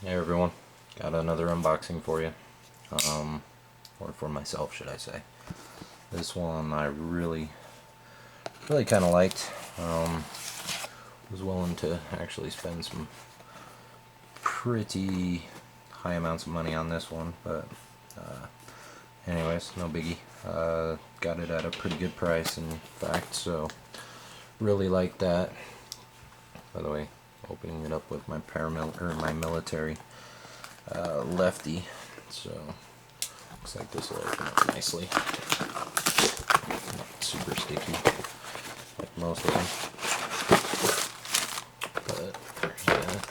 Hey everyone, got another unboxing for you, or for myself should I say. This one I really kind of liked. Was willing to actually spend some pretty high amounts of money on this one, but anyways, no biggie. Got it at a pretty good price in fact, so really like that. By the way, opening it up with my my military lefty, so looks like this will open up nicely. Not super sticky like most of them, but there's that.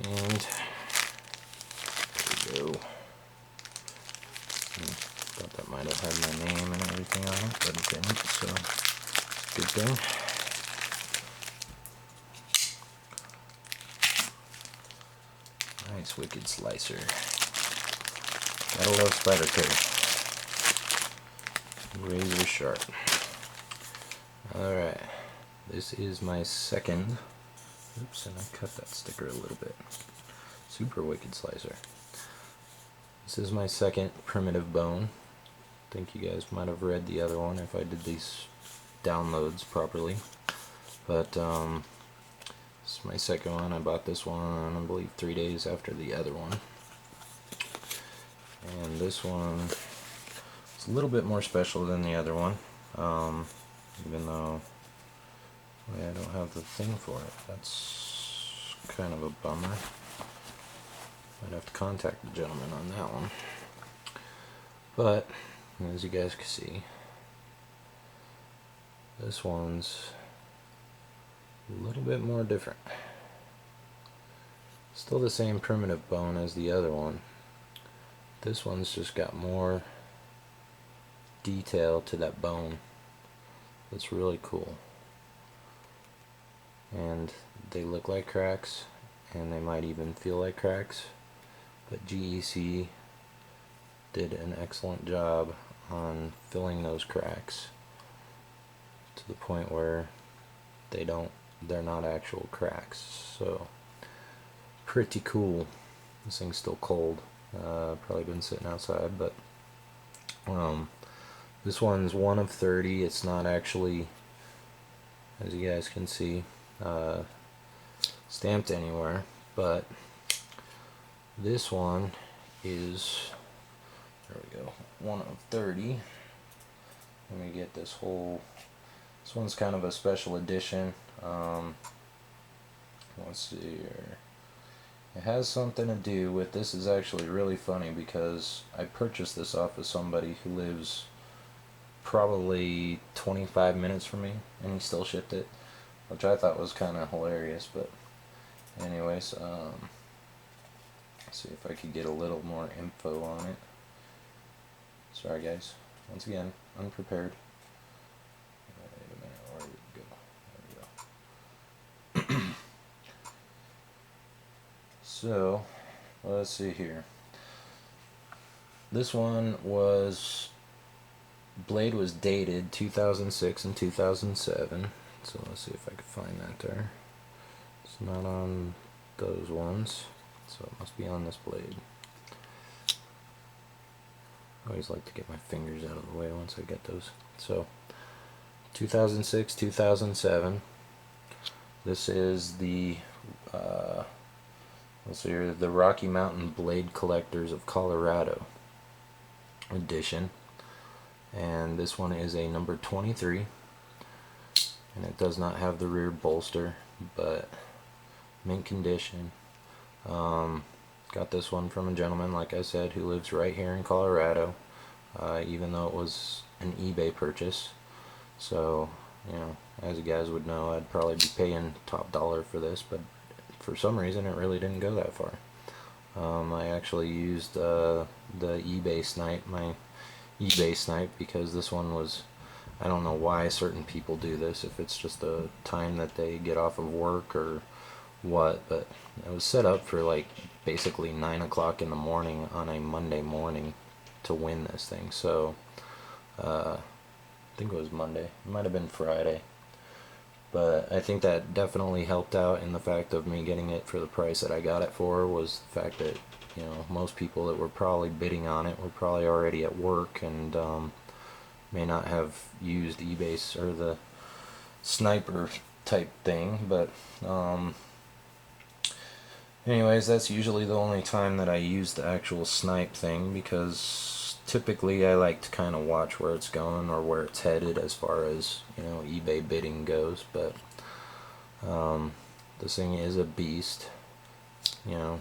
And there we go. Thought that might have had my name and everything on it, but it didn't, so good thing. Nice Wicked Slicer. Gotta love Spyderco. Razor sharp. Alright, this is my second. Oops, and I cut that sticker a little bit. Super Wicked Slicer. This is my second primitive bone. I think you guys might have read the other one if I did these downloads properly. But this is my second one. I bought this one, I believe, 3 days after the other one. And this one is a little bit more special than the other one, even though I don't have the thing for it. That's kind of a bummer. I'd have to contact the gentleman on that one. But as you guys can see, this one's a little bit more different. Still the same primitive bone as the other one. This one's just got more detail to that bone. That's really cool. And they look like cracks, and they might even feel like cracks, but GEC did an excellent job on filling those cracks to the point where they're not actual cracks. So pretty cool. This thing's still cold. Probably been sitting outside, but this one's 1 of 30. It's not actually, as you guys can see, stamped anywhere, but this one is, there we go, 1 of 30. Let me get this one's kind of a special edition. Let's see here. It has something to do with, this is actually really funny because I purchased this off of somebody who lives probably 25 minutes from me, and he still shipped it, which I thought was kind of hilarious. But anyways, let's see if I could get a little more info on it. Sorry guys, once again, unprepared. Wait a minute, where did it go? There we go. So, let's see here. This one was, blade was dated 2006 and 2007. So let's see if I can find that there. It's not on those ones, so it must be on this blade. I always like to get my fingers out of the way once I get those. So 2006, 2007. This is the let's see here, the Rocky Mountain Blade Collectors of Colorado edition, and this one is a number 23, and it does not have the rear bolster, but mint condition. Got this one from a gentleman, like I said, who lives right here in Colorado, even though it was an eBay purchase. So, you know, as you guys would know, I'd probably be paying top dollar for this, but for some reason it really didn't go that far. I actually used the eBay snipe, my eBay snipe, because this one was, I don't know why certain people do this, if it's just the time that they get off of work or what, but it was set up for like basically 9 o'clock in the morning on a Monday morning to win this thing. So I think it was Monday, it might have been Friday, but I think that definitely helped out in the fact of me getting it for the price that I got it for. Was the fact that, you know, most people that were probably bidding on it were probably already at work and may not have used eBay or the sniper type thing, but anyways, that's usually the only time that I use the actual snipe thing, because typically I like to kind of watch where it's going or where it's headed as far as, you know, eBay bidding goes. But this thing is a beast. You know,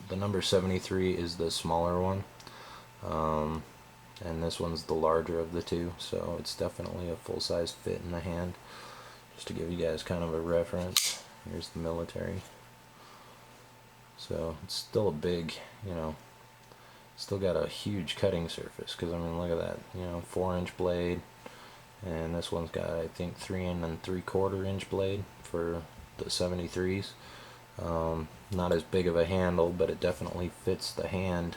the number 73 is the smaller one, and this one's the larger of the two, so it's definitely a full-size fit in the hand. Just to give you guys kind of a reference, here's the military. So it's still a big, you know, still got a huge cutting surface, because I mean, look at that, you know, 4-inch blade, and this one's got, I think, 3 3/4 inch blade for the 73s. Not as big of a handle, but it definitely fits the hand,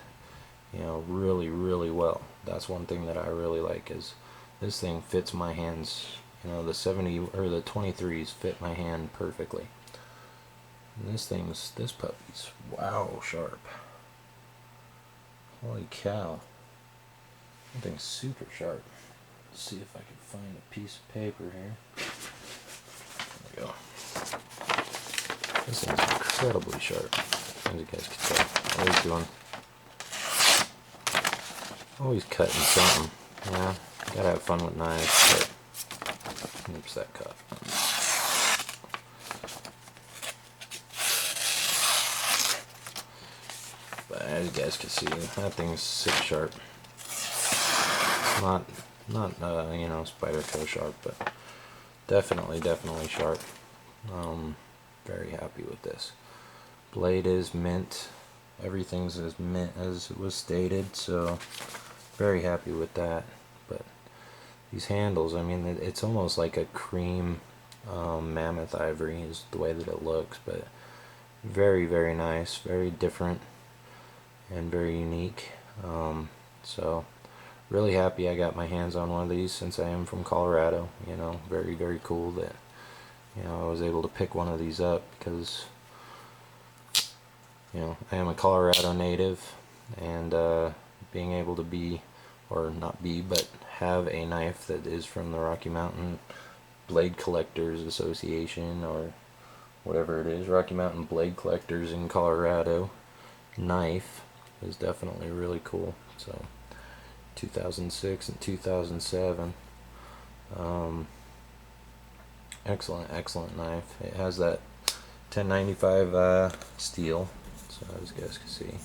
you know, really, really well. That's one thing that I really like, is this thing fits my hands. You know, the 70 or the 23s fit my hand perfectly. And this puppy's wow sharp. Holy cow. That thing's super sharp. Let's see if I can find a piece of paper here. There we go. This thing's incredibly sharp, as you guys can tell. Always cutting something. Yeah, gotta have fun with knives, but oops, that cut. But as you guys can see, that thing's sick sharp. Not you know, Spyderco sharp, but definitely sharp. Very happy with this. Blade is mint. Everything's as mint as it was stated, so very happy with that. But these handles, I mean, it's almost like a cream mammoth ivory is the way that it looks, but very, very nice, very different, and very unique. So really happy I got my hands on one of these, since I am from Colorado. You know, very, very cool that, you know, I was able to pick one of these up, because, you know, I am a Colorado native, and being able to be, or not be, but have a knife that is from the Rocky Mountain Blade Collectors Association, or whatever it is, Rocky Mountain Blade Collectors in Colorado knife, is definitely really cool. So 2006 and 2007. Excellent knife. It has that 1095 steel, so as you guys can see,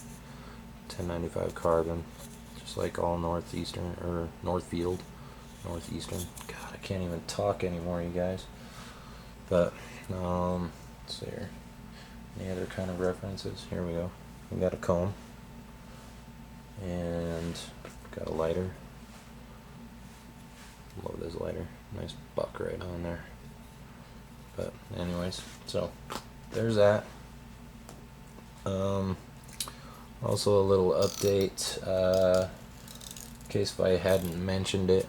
1095 carbon, just like all Northeastern, or Northfield, Northeastern. God, I can't even talk anymore, you guys. But let's see here. Any other kind of references? Here we go. We got a comb, and got a lighter. Love this lighter. Nice buck right on there. But anyways, so there's that. Also a little update, in case if I hadn't mentioned it,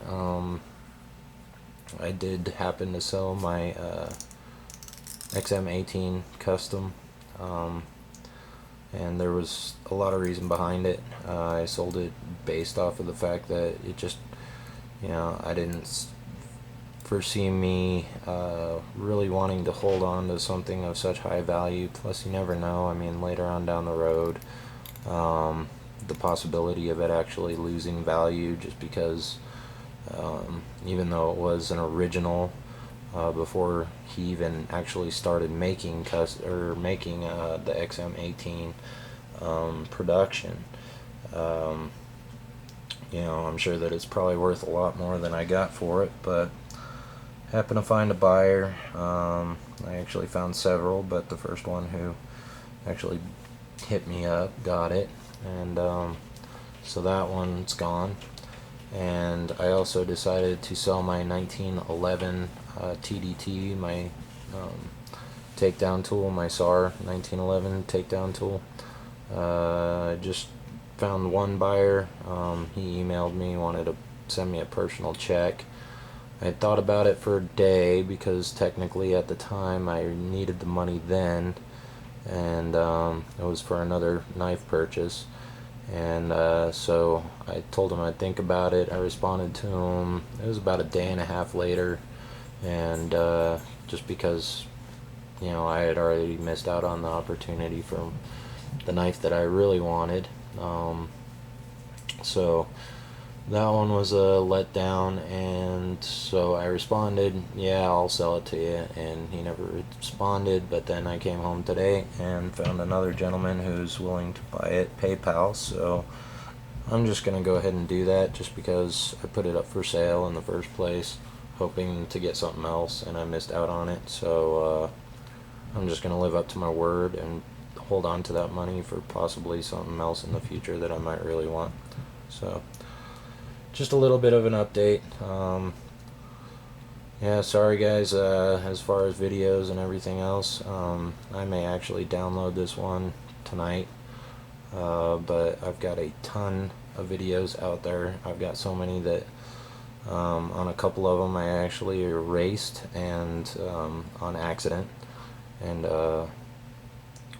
I did happen to sell my XM18 custom, and there was a lot of reason behind it. I sold it based off of the fact that it just, you know, I didn't foresee me really wanting to hold on to something of such high value. Plus, you never know, I mean, later on down the road, the possibility of it actually losing value, just because even though it was an original before he even actually started making the XM18 production, you know, I'm sure that it's probably worth a lot more than I got for it, but happened to find a buyer. I actually found several, but the first one who actually hit me up got it, and so that one's gone. And I also decided to sell my 1911 TDT, my takedown tool, my SAR 1911 takedown tool. I just found one buyer. He emailed me, wanted to send me a personal check. I had thought about it for a day because technically at the time I needed the money then, and it was for another knife purchase. And so I told him I'd think about it. I responded to him. It was about a day and a half later, and just because I had already missed out on the opportunity for the knife that I really wanted. So that one was a letdown, and so I responded, yeah, I'll sell it to you, and he never responded. But then I came home today and found another gentleman who's willing to buy it PayPal, so I'm just gonna go ahead and do that just because I put it up for sale in the first place, hoping to get something else, and I missed out on it. So I'm just gonna live up to my word and hold on to that money for possibly something else in the future that I might really want. So just a little bit of an update. Yeah, sorry guys, as far as videos and everything else, I may actually download this one tonight, but I've got a ton of videos out there. I've got so many that on a couple of them I actually erased and on accident, and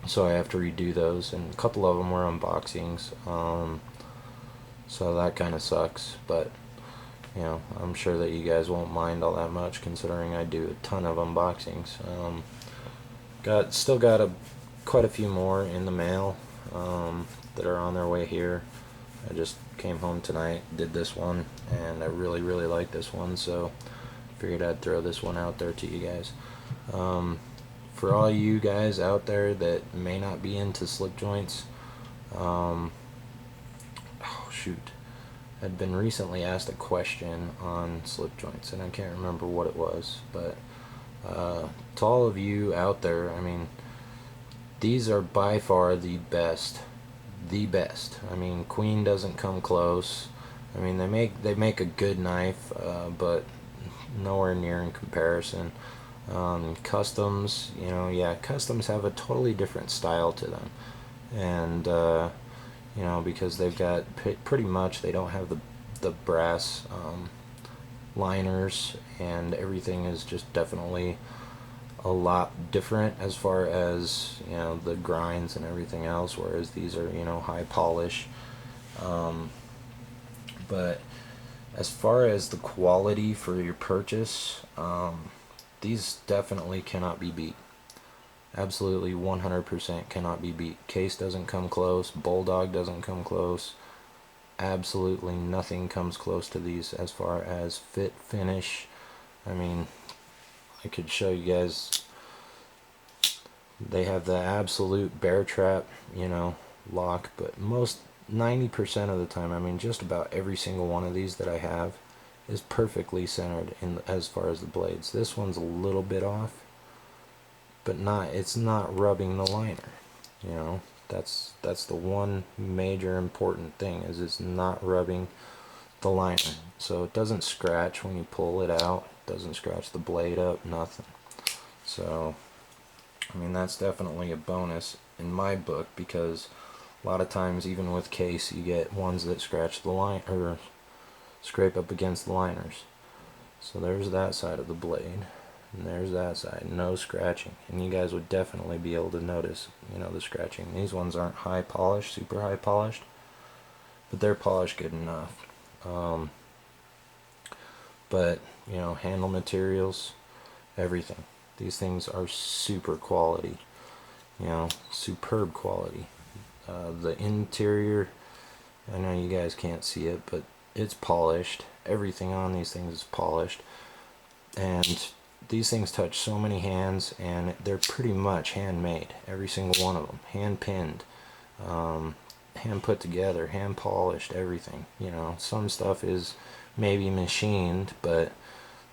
so I have to redo those, and a couple of them were unboxings, so that kind of sucks, but I'm sure that you guys won't mind all that much considering I do a ton of unboxings. Still got quite a few more in the mail that are on their way here. I just came home tonight, did this one, and I really like this one, so figured I'd throw this one out there to you guys. For all you guys out there that may not be into slip joints, oh shoot, I'd been recently asked a question on slip joints, and I can't remember what it was, but to all of you out there, I mean, these are by far the best. I mean, Queen doesn't come close. I mean, they make a good knife, but nowhere near in comparison. Customs, yeah, Customs have a totally different style to them, and because they've got pretty much, they don't have the brass liners, and everything is just definitely a lot different as far as the grinds and everything else, whereas these are high polish. But as far as the quality for your purchase, these definitely cannot be beat. Absolutely 100% cannot be beat. Case doesn't come close, Bulldog doesn't come close, absolutely nothing comes close to these as far as fit, finish. I mean, I could show you guys, they have the absolute bear trap lock, but 90% of the time, I mean just about every single one of these that I have is perfectly centered in as far as the blades. This one's a little bit off, but it's not rubbing the liner. That's the one major important thing, is it's not rubbing the liner, so it doesn't scratch when you pull it out, it doesn't scratch the blade up, nothing. So I mean, that's definitely a bonus in my book, because a lot of times even with case you get ones that scratch the line or scrape up against the liners. So there's that side of the blade, and there's that side, no scratching, and you guys would definitely be able to notice the scratching. These ones aren't high polished, super high polished, but they're polished good enough. But handle materials, everything, these things are super quality, superb quality. The interior, I know you guys can't see it, but it's polished. Everything on these things is polished, and these things touch so many hands, and they're pretty much handmade, every single one of them, hand pinned, hand put together, hand polished, everything. Some stuff is maybe machined, but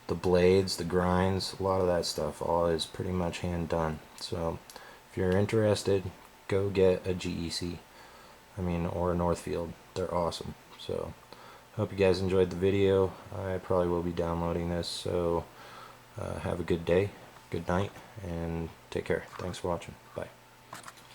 the blades, the grinds, a lot of that stuff all is pretty much hand done. So if you're interested, go get a GEC, or a Northfield. They're awesome. So hope you guys enjoyed the video. I probably will be downloading this, so have a good day, good night, and take care. Thanks for watching. Bye.